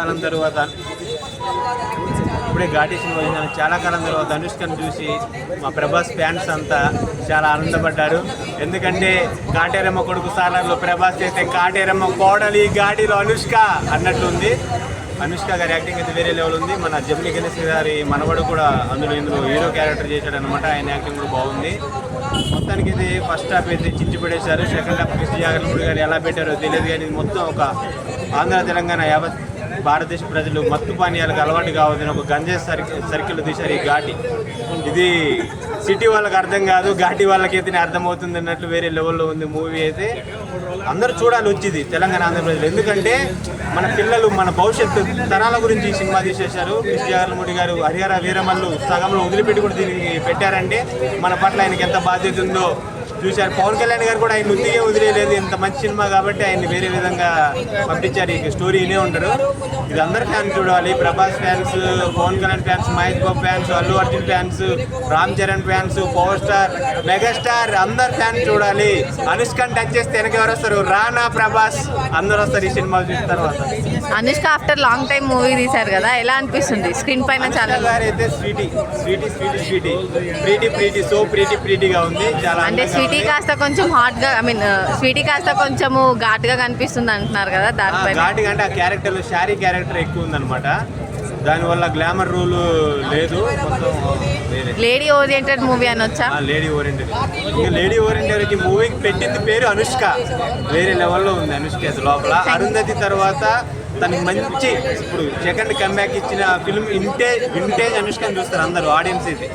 కాలం తర్వాత ఇప్పుడే ఘాటీ సినిమా చూసాను. చాలా కాలం తర్వాత అనుష్కను చూసి మా ప్రభాస్ ఫ్యాన్స్ అంతా చాలా ఆనందపడ్డారు. ఎందుకంటే కాటేరమ్మ కొడుకు సాలర్లో ప్రభాస్ అయితే కాటేరమ్మ కోడలి ఘాటీలో అనుష్క అన్నట్టుంది. అనుష్క గారి యాక్టింగ్ అయితే వేరే లెవెల్ ఉంది. మన జమినీ గణేష్ గారి మనవడు కూడా ఇందులో హీరో క్యారెక్టర్ చేశాడు అనమాట. ఆయన యాక్టింగ్ కూడా బాగుంది. మొత్తానికి అయితే ఫస్ట్ హాఫ్ అయితే చించి పడేశారు. సెకండ్ హాఫ్ కృష్ణ జాగరణ గారు ఎలా పెట్టారో తెలియదు, కానీ మొత్తం ఒక ఆంధ్ర తెలంగాణ యావత్ భారతదేశ ప్రజలు మత్తు పానీయాలకు అలవాటు కావద్దని ఒక గంజాయి సర్కిల్ తీశారు ఈ ఘాటి. ఇది సిటీ వాళ్ళకి అర్థం కాదు, ఘాటి వాళ్ళకైతే అర్థమవుతుంది అన్నట్లు వేరే లెవెల్లో ఉంది మూవీ అయితే. అందరూ చూడాలి వచ్చింది తెలంగాణ ఆంధ్రప్రదేశ్. ఎందుకంటే మన పిల్లలు మన భవిష్యత్తు తరాల గురించి ఈ సినిమా తీసేశారు. కృష్ణ జాగరణ గారు హరిహర వీరమల్లు సగంలో వదిలిపెట్టి కూడా దీనికి పెట్టారంటే మన పట్ల ఆయనకి ఎంత బాధ్యత ఉందో చూశారు. పవన్ కళ్యాణ్ గారు కూడా ఆయన ఉత్తిగా వదిలేదు, ఇంత మంచి సినిమా కాబట్టి ఆయన్ని వేరే విధంగా పంపించారు. ఈ స్టోరీ ఇనే ఉంటాడు. ఇది అందరు ఫ్యాన్స్ చూడాలి. Prabhas fans, Pawan Kalyan fans, Mahesh Babu fans, Allu Arjun fans, Ram Charan fans, power star, megastar అందరు ఫ్యాన్స్ చూడాలి. అనుష్కని టచ్ చేస్తే వెనక ఎవరు వస్తారు? రానా, ప్రభాస్ అందరు వస్తారు ఈ సినిమా చూసిన తర్వాత. Anushka after long time movie తీశారు కదా, ఎలా అనిపిస్తుంది స్క్రీన్ పైన? చాలా గారు అయితే ప్రీటీగా ఉంది. చాలా అంటే స్వీటీ కాస్త కొంచెం హాట్ గా, స్వీటీ కాస్త కొంచెము ఘాట్ గా కనిపిస్తుంది అంటున్నారు కదా, దానిపై ఘాట్ అంటే ఆ క్యారెక్టర్ షారీ క్యారెక్టర్ ఎక్కువ ఉందన్నమాట. దానివల్ల గ్లామర్ రూల్ లేదు. లేడీ ఓరియంటెడ్ మూవీ అనొచ్చా? Lady oriented. ఇంకా లేడీ ఓరియంటెడ్ మూవీకి పెట్టింది పేరు అనుష్క. వేరే లెవెల్లో ఉంది అనుష్క లోపల. అరుంధతి తర్వాత తనకి మంచి ఇప్పుడు సెకండ్ కమ్బ్యాక్ ఇచ్చిన ఫిల్మ్ వింటేజ్ అనుష్కని చూస్తారు అందరూ ఆడియన్స్ అయితే.